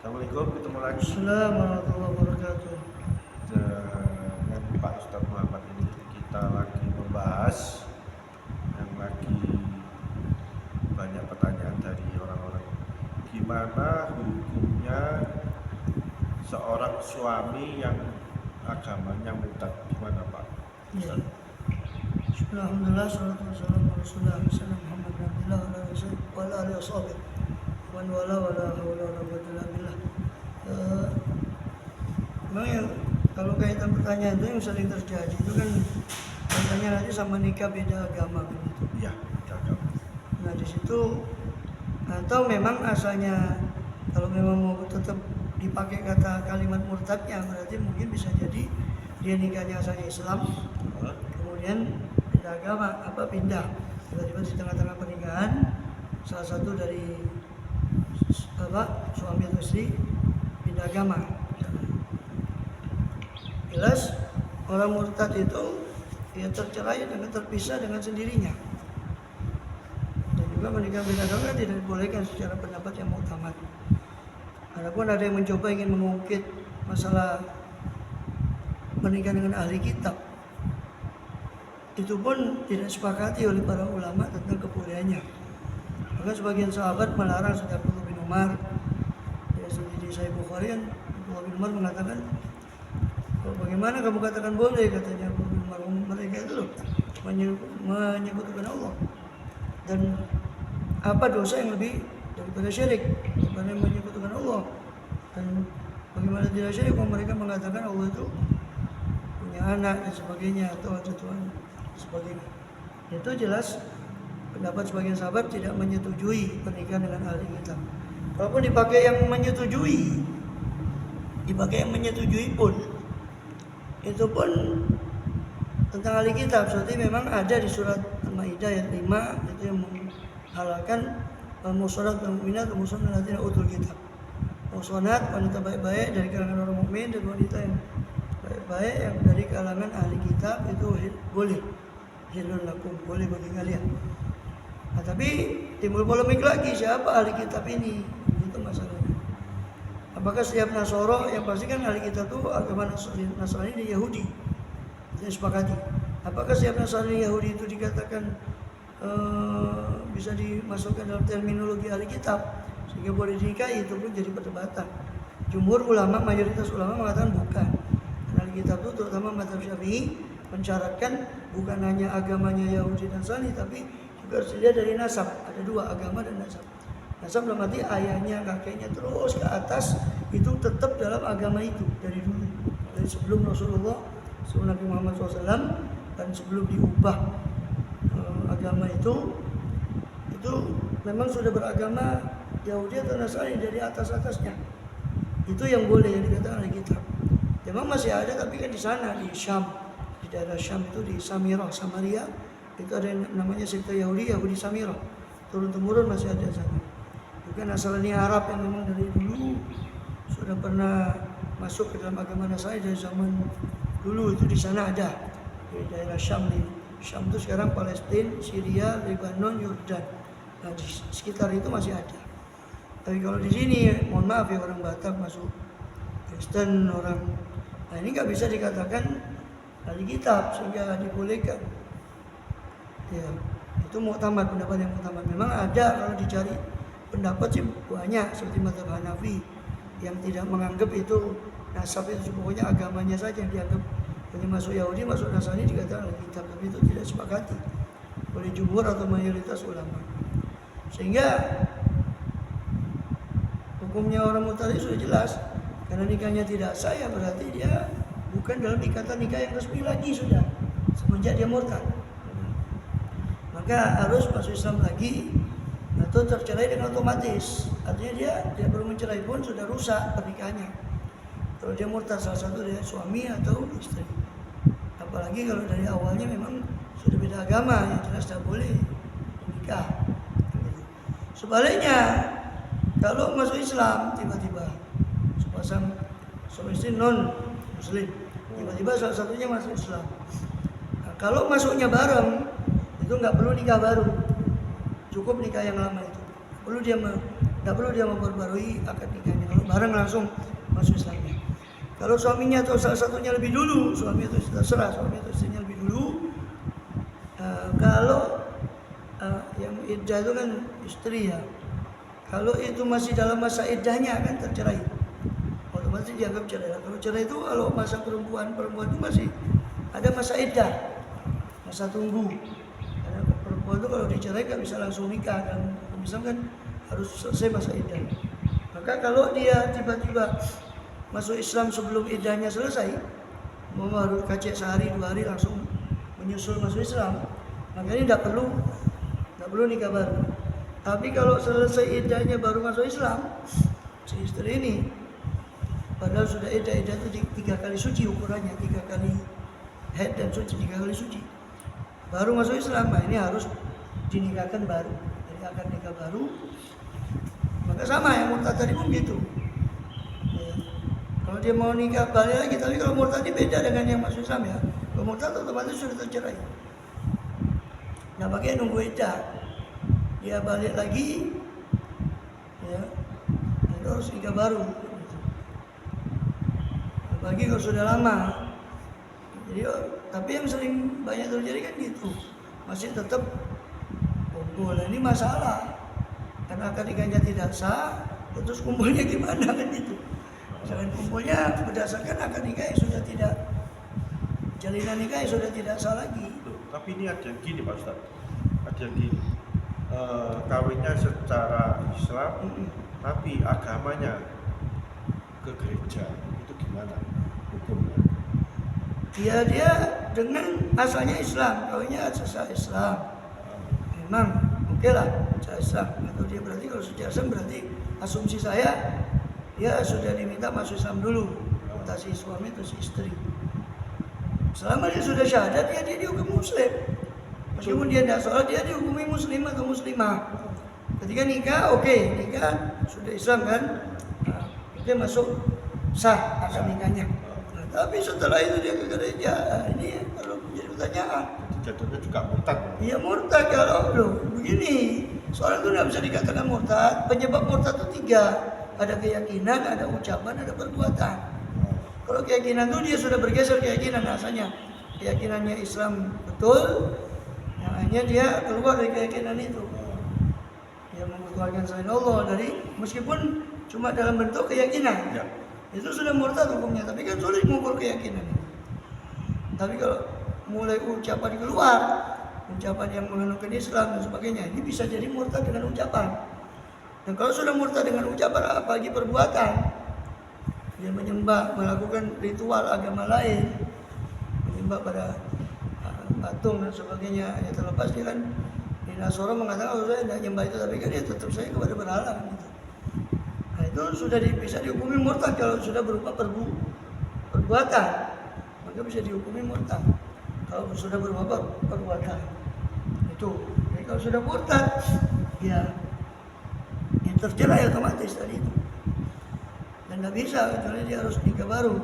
Assalamualaikum, ketemu lagi Assalamualaikum warahmatullahi wabarakatuh. dengan Pak Ustadz Muhammad ini. Kita lagi membahas yang lagi banyak pertanyaan dari orang-orang. Gimana hukumnya seorang suami yang agamanya murtad? Gimana Pak Ya. Ustadz? Alhamdulillah, salatu wassalamu ala rasulillah Muhammad Abdullah wa ala alihi washabih man wala wala haula wala quwwata illa billah. Memang yang kalau kaitan pertanyaan itu yang sering terjadi itu kan contohnya nanti sama nikah beda agama kan gitu. Iya, agama. Nah di situ atau memang asalnya kalau memang mau tetap dipakai kata kalimat murtadnya berarti mungkin bisa jadi dia nikahnya asalnya Islam, kemudian pindah agama pindah tiba-tiba di tengah-tengah pernikahan salah satu dari suami atau istri pindah agama. Jelas orang murtad itu dia tercerai dengan terpisah dengan sendirinya, dan juga menikah beda agama tidak dibolehkan secara pendapat yang muktamad. Adapun ada yang mencoba ingin mengungkit masalah menikah dengan ahli kitab, itu pun tidak disepakati oleh para ulama tentang kebolehannya. Maka sebagian sahabat melarang sejak Abdullah bin Umar. Ya, di Sahih Bukhari kan Abdullah bin Umar mengatakan, bagaimana kamu katakan boleh, katanya Abdullah bin Umar, mereka itu loh menyekutukan Allah, dan apa dosa yang lebih daripada syirik, daripada menyekutukan Allah, dan bagaimana tidak syirik kalau mereka mengatakan Allah itu punya anak dan sebagainya atau ada Tuhan sebagainya. Itu jelas pendapat sebagian sahabat tidak menyetujui pernikahan dengan ahli kitab. Walaupun dipakai yang menyetujui pun, itu pun tentang ahli kitab. Seperti memang ada di surat Al-Maidah ayat 5 itu yang menghalalkan muhsanat wal mu'minat wa muhsanat alladziina utul kitab. Muhsanat wanita baik-baik dari kalangan orang mukmin dan wanita yang baik-baik yang dari kalangan ahli kitab itu boleh, hilul lakum, boleh bagi kalian. Nah, tapi timbul polemik lagi, siapa ahli kitab ini? Itu masalahnya. Apakah setiap Nasoro, yang pasti kan ahli kitab itu agama Nasrani dan Yahudi, itu disepakati. Apakah setiap Nasrani Yahudi itu dikatakan bisa dimasukkan dalam terminologi ahli kitab sehingga boleh dinikahi? Itu pun jadi perdebatan. Jumhur ulama, mayoritas ulama mengatakan bukan. Ahli kitab itu terutama mazhab Syafi'i mensyaratkan bukan hanya agamanya Yahudi dan Nasrani, tapi juga harus dilihat dari nasab. Ada dua, agama dan nasab. Nasab dalam arti ayahnya, kakeknya terus ke atas itu tetap dalam agama itu dari dulu, dari sebelum Rasulullah, sebelum Nabi Muhammad SAW, dan sebelum diubah agama itu memang sudah beragama Yahudi atau Nasrani dari atas-atasnya. Itu yang boleh, yang dikatakan oleh kitab. Memang masih ada, tapi kan di sana, di Syam, di daerah Syam itu, di Samirah, Samaria, itu ada yang namanya sekte Yahudi Samirah. Turun-temurun masih ada di sana. Bukan Nasrani Arab yang memang dari dulu sudah pernah masuk ke dalam agama Nasrani dari zaman dulu, itu di sana ada. Di daerah Syam, di Syam itu sekarang Palestina, Syria, Lebanon, Yordan. Nah, di sekitar itu masih ada. Tapi kalau di sini, mohon maaf ya, orang Batak masuk Kristen, orang, nah ini nggak bisa dikatakan ahli kitab sehingga dibolehkan. Ya, itu muktamad, pendapat yang muktamad. Memang ada kalau dicari pendapat sih banyak, seperti mazhab Hanafi yang tidak menganggap itu nasab itu, pokoknya agamanya saja yang dianggap. Hanya masuk Yahudi, masuk Nasrani dikatakan ahli kitab, tapi itu tidak sepakati oleh jumhur atau mayoritas ulama. Sehingga hukumnya orang murtad sudah jelas, karena nikahnya tidak sah, ya berarti dia bukan dalam ikatan nikah yang resmi lagi sudah semenjak dia murtad. Maka harus masuk Islam lagi atau tercerai dengan otomatis. Artinya dia baru mencerai pun sudah rusak pernikahannya. Kalau dia murtad, salah satu dari suami atau istri. Apalagi kalau dari awalnya memang sudah beda agama, yang jelas tidak boleh nikah. Sebaliknya, kalau masuk Islam tiba-tiba sepasang suami istri non muslim, tiba-tiba salah satunya masuk Islam. Nah, kalau masuknya bareng, itu nggak perlu nikah baru, cukup nikah yang lama itu. Tidak perlu dia memperbarui akad nikahnya. Kalau bareng langsung masuk Islamnya. Kalau suaminya atau salah satunya lebih dulu, suami itu terserah, suami atau istrinya lebih dulu. Kalau yang iddah itu kan istri ya. Kalau itu masih dalam masa iddahnya akan tercerai, otomatis dianggap cerai. Kalau cerai itu kalau masa perempuan itu masih ada masa iddah, masa tunggu. Karena perempuan itu kalau dicerai kan bisa langsung nikah dan misalkan harus selesai masa iddah. Maka kalau dia tiba-tiba masuk Islam sebelum iddahnya selesai, mau harus kacek sehari 2 hari langsung menyusul masuk Islam, maka ini tidak perlu nikah baru. Tapi kalau selesai iddahnya baru masuk Islam, si istri ini padahal sudah iddah itu 3 kali suci ukurannya, 3 kali haid dan suci, 3 kali suci, baru masuk Islam, nah ini harus dinikahkan baru. Jadi akan nikah baru. Maka sama yang murtad tadi pun gitu. Kalau dia mau nikah balik lagi, tapi kalau murtad ini beda dengan yang masuk Islam ya. Kalau murtad otomatis sudah tercerai. Nah makanya nunggu iddah. Dia balik lagi, ya, itu harus nikah baru. Apalagi kalau sudah lama. Jadi, tapi yang sering banyak terjadi kan gitu, masih tetap kumpul. Nah, ini masalah. Karena akad nikahnya tidak sah, terus kumpulnya gimana kan gitu. Misalkan kumpulnya berdasarkan akad nikah yang sudah tidak, jalinan nikah yang sudah tidak sah lagi. Tapi ini ada yang gini Pak Ustadz, ada yang gini, kawinnya secara Islam, tapi agamanya ke gereja, itu gimana hukumnya? Dia dengan asalnya Islam, kawinnya asal Islam, memang oke lah, asal Islam. Atau dia berarti kalau sudah Islam berarti asumsi saya dia sudah diminta masuk Islam dulu, entah si suami atau si istri. Selama dia sudah syahadat, dia dihukum Muslim. Meskipun dia tidak sholat, dia dihukumi Muslim atau Muslimah. Ketika nikah, oke, nikah sudah Islam kan, nah, dia masuk sah akad nikahnya. Nah, tapi setelah itu dia ke gereja, ini kalau menjadi pertanyaan. Jatuhnya juga murtad. Iya murtad kalau loh begini. Soalnya itu tidak bisa dikatakan murtad. Penyebab murtad itu 3. Ada keyakinan, ada ucapan, ada perbuatan. Kalau keyakinan itu dia sudah bergeser keyakinan asalnya. Keyakinannya Islam betul, yang akhirnya dia keluar dari keyakinan itu. Dia mengeluarkan selain Allah dari, meskipun cuma dalam bentuk keyakinan. Ya. Itu sudah murtad hukumnya, tapi kan sulit mengukur keyakinan. Tapi kalau mulai ucapan keluar, ucapan yang mengandungkan Islam dan sebagainya, ini bisa jadi murtad dengan ucapan. Dan kalau sudah murtad dengan ucapan, apalagi perbuatan, dia menyembah, melakukan ritual agama lain, menyembah pada patung dan sebagainya, ya terlepas dia kan di Nasoro mengatakan, oh saya tidak menyembah itu, tapi kan dia tetap saya kepada berhala gitu. Nah itu sudah bisa dihukumi murtad kalau sudah berupa perbuatan, maka bisa dihukumi murtad kalau sudah berupa perbuatan itu. Jadi kalau sudah murtad, ya tercerai otomatis tadi itu, dan nggak bisa kecuali dia harus nikah baru.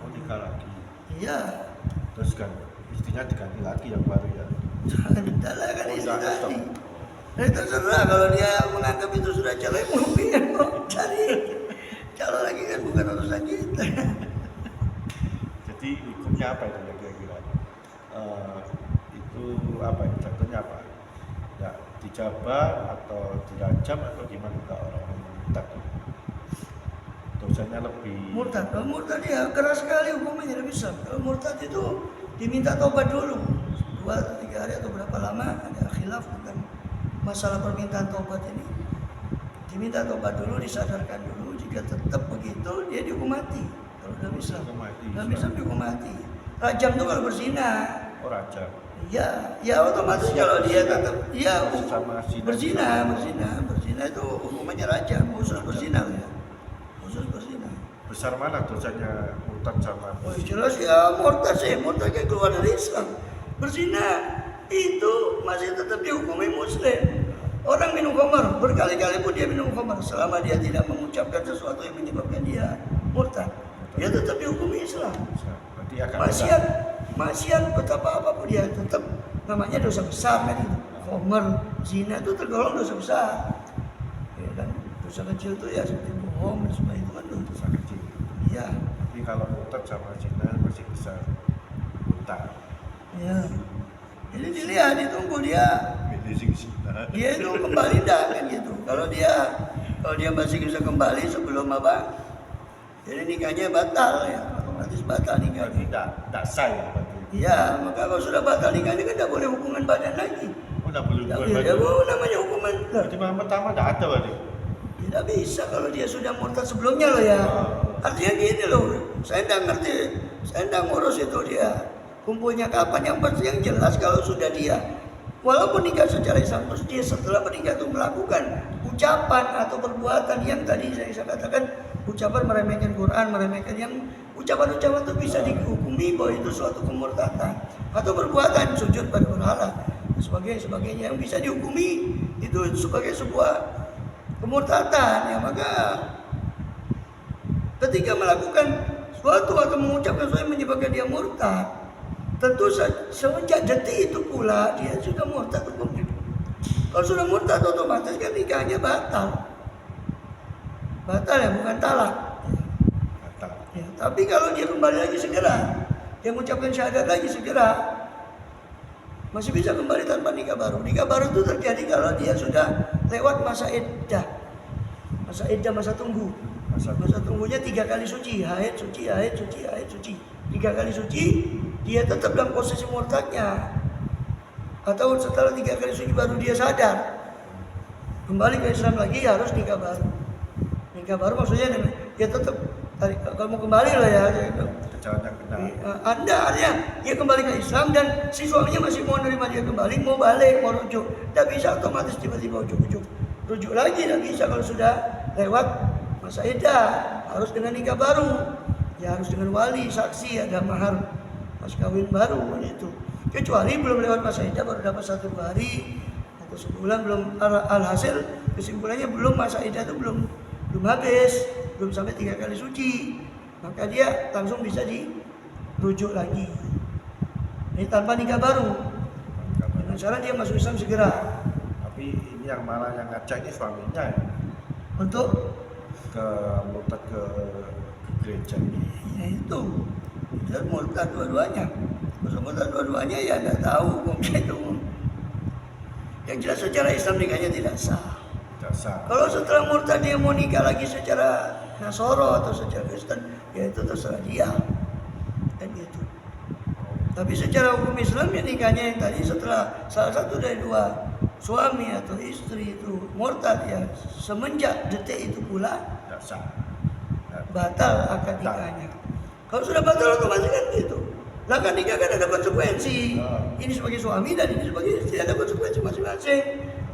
Oh nikah lagi. Iya. Terus kan istrinya diganti lagi yang baru ya. Jangan kan istri tadi. Nah, terserah kalau dia menganggap itu sudah cerai, mau cari calon lagi kan bukan urusan kita. Jadi hukumnya apa itu ya kira-kira? Itu apa ya? Contohnya apa? Ya dijabar atau dirajam atau gimana kalau orang murtad? Dosanya lebih Murtad, kalau murtad ya keras sekali hukumannya, tidak bisa. Kalau murtad itu diminta tobat dulu 2 atau 3 hari atau berapa lama, ada khilaf tentang masalah permintaan tobat ini. Diminta tobat dulu, disadarkan dulu, jika tetap begitu dia dihukum mati. Kalau dalam Islam, dalam Islam dihukum mati. Rajam itu kalau berzina. oh rajam. Ya otomatis kalau dia tetap Sama berzina itu hukumannya rajam, khusus berzina ya. Khusus berzina. Besar mana dosanya murtad sama Oh jelas ya murtad kan keluar dari Islam. Berzina itu masih tetap dihukumi Muslim. Orang minum khamar, berkali-kali pun dia minum khamar, selama dia tidak mengucapkan sesuatu yang menyebabkan dia murtad, dia tetap dihukumi Islam. berarti akan Maksiat betapa apapun dia tetap namanya dosa besar kan itu. Khamar, zina itu tergolong dosa besar. Ya kan? Dosa kecil itu ya seperti Misbah itu kan dosa kecil. iya. Tapi kalau murtad sama zina masih bisa murtad. Ya. Jadi dilihat, ditunggu dia Medising zina. dia itu kembali dah kan gitu. Kalau dia masih bisa kembali sebelum apa? Jadi nikahnya batal ya, otomatis batal Berarti nikahnya. tidak sah ya berarti. Iya, maka kalau sudah batal nikahnya kan tidak boleh hubungan badan lagi. Oh, tidak boleh Tidak buat boleh, berarti. namanya hubungan. Loh, Berarti malam pertama tidak ada berarti. tidak bisa kalau dia sudah murtad sebelumnya loh ya. Artinya gini loh, saya tidak ngerti, saya tidak ngurus itu dia. Kumpulnya kapan, yang pasti yang jelas kalau sudah dia walaupun nikah secara Islam, terus dia setelah menikah itu melakukan ucapan atau perbuatan yang tadi saya katakan, ucapan meremehkan Quran, meremehkan yang ucapan-ucapan itu bisa dihukumi bahwa itu suatu kemurtadan, atau perbuatan sujud pada berhala sebagainya yang bisa dihukumi itu sebagai sebuah kemurtadan ya. Maka ketika melakukan suatu atau mengucapkan sesuatu yang menyebabkan dia murtad, tentu semenjak detik itu pula dia sudah murtad hukumnya. Kalau sudah murtad otomatis kan nikahnya batal. Batal ya, bukan talak. Batal. Ya, tapi kalau dia kembali lagi segera, dia mengucapkan syahadat lagi segera, masih bisa kembali tanpa nikah baru. Nikah baru itu terjadi kalau dia sudah lewat masa iddah. Masa tunggu. Masa tunggunya 3 kali suci, haid suci, haid suci, haid suci. 3 kali suci, dia tetap dalam posisi murtadnya. Atau setelah 3 kali suci baru dia sadar, kembali ke Islam lagi, harus nikah baru. Nikah baru maksudnya dia tetap kalau mau kembali lah ya. Jalannya benar. Anda artinya dia kembali ke Islam dan si suaminya masih mau nerima dia kembali, mau balik, mau rujuk. Tidak bisa otomatis tiba-tiba rujuk lagi, tidak bisa kalau sudah lewat masa iddah. Harus dengan nikah baru, ya harus dengan wali, saksi, ada mahar mas kawin baru itu. Kecuali belum lewat masa iddah, baru dapat 1 hari atau sebulan, belum alhasil kesimpulannya belum masa iddah itu belum habis, belum sampai 3 kali suci, maka dia langsung bisa dirujuk lagi. Ini tanpa nikah baru. Dengan syarat dia masuk Islam segera. Tapi ini yang malah yang ngajak ini suaminya ya, Untuk ke murtad ke gereja. ya itu, dan murtad dua-duanya. Kalau murtad dua-duanya ya tidak tahu hukumnya itu. Yang jelas secara Islam nikahnya tidak sah. Tidak sah. Kalau setelah murtad dia mau nikah lagi secara Nasoro atau secara Kristen, ya itu terserah dia. Dan itu. Tapi secara hukum Islam ya nikahnya yang tadi setelah salah satu dari 2 suami atau istri itu murtad ya, semenjak detik itu pula Tidak sah. batal akad nikahnya. Kalau sudah batal otomatis kan gitu. Lah kan nikah kan ada konsekuensi. Ini sebagai suami dan ini sebagai istri, ada konsekuensi masing-masing.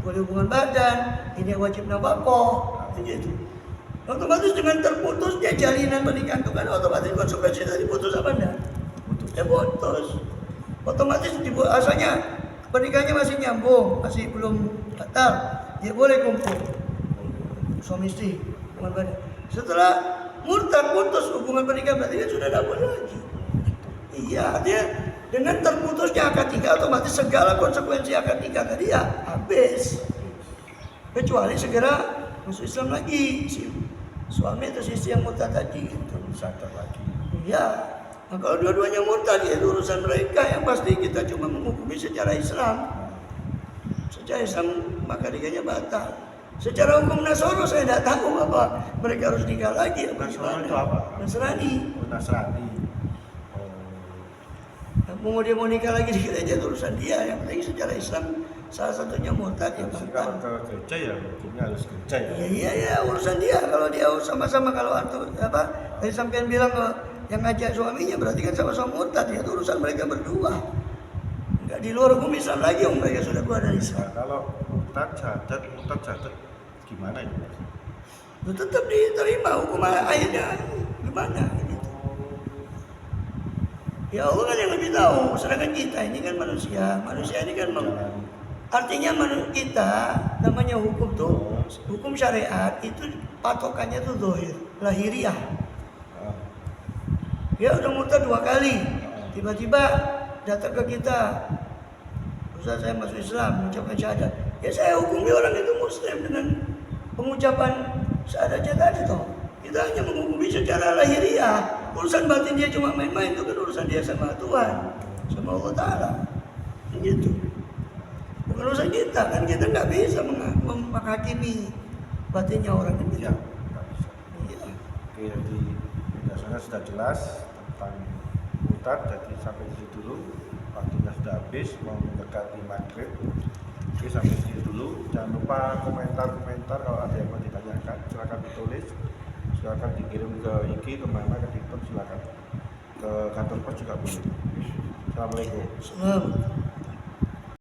Boleh hubungan badan, ini wajib nafkah, begitu. Otomatis dengan terputusnya jalinan pernikahan itu kan otomatis konsekuensi dari putus apa enggak? Ya putus. Otomatis asalnya pernikahannya masih nyambung, masih belum batal, dia boleh kumpul suami istri hubungan badan. Setelah murtad putus hubungan pernikahan berarti kan sudah tidak boleh lagi. Iya, dia dengan terputusnya akad nikah otomatis segala konsekuensi akad nikah tadi ya habis. Kecuali segera masuk Islam lagi si suami atau istri yang murtad tadi itu Sadar lagi. iya. Nah, kalau dua-duanya murtad ya itu urusan mereka, yang pasti kita cuma menghukumi secara Islam. Secara Islam maka nikahnya batal. Secara hukum Nasoro saya tidak tahu apa mereka harus nikah lagi apa Nasoro gimana. itu apa? Nasrani. Oh, Nasrani. Mau dia mau nikah lagi di gereja itu urusan dia. Yang penting secara Islam salah satunya murtad ya Kalau batal. ke gereja ya hukumnya harus gereja ya. Iya urusan dia. Kalau dia sama-sama kalau antum apa tadi sampean bilang yang ngajak suaminya berarti kan sama-sama murtad ya, itu urusan mereka berdua. Enggak di luar hukum Islam lagi, mereka sudah keluar dari Islam. Nah, kalau murtad cadat gimana itu? Itu tetap diterima hukum ayatnya gimana gitu. Ya Allah kan yang lebih tahu, sedangkan kita ini kan manusia ini kan artinya kita namanya hukum tuh, hukum syariat itu patokannya tuh zahir, lahiriah. Dia udah murtad 2 kali, tiba-tiba datang ke kita, Ustaz saya masuk Islam, mengucapkan syahadat. Ya saya hukumi orang itu muslim dengan pengucapan syahadatnya tadi toh. Kita hanya menghukumi secara lahiriah. Urusan batin dia cuma main-main, itu kan urusan dia sama Tuhan, sama Allah Ta'ala. Gitu. Bukan urusan kita, kan kita nggak bisa menghakimi batinnya orang kan gitu. Ya, nggak bisa. Iya. Oke, jadi penjelasannya sudah jelas tentang murtad. Jadi sampai di situ dulu. Waktunya sudah habis, mau mendekati maghrib. Oke, sampai di situ dulu. Jangan lupa komentar-komentar kalau ada yang mau ditanyakan, silakan ditulis. Silakan dikirim ke IG, kemana, ke TikTok, silakan. Ke kantor pos juga boleh. Assalamualaikum. Salam.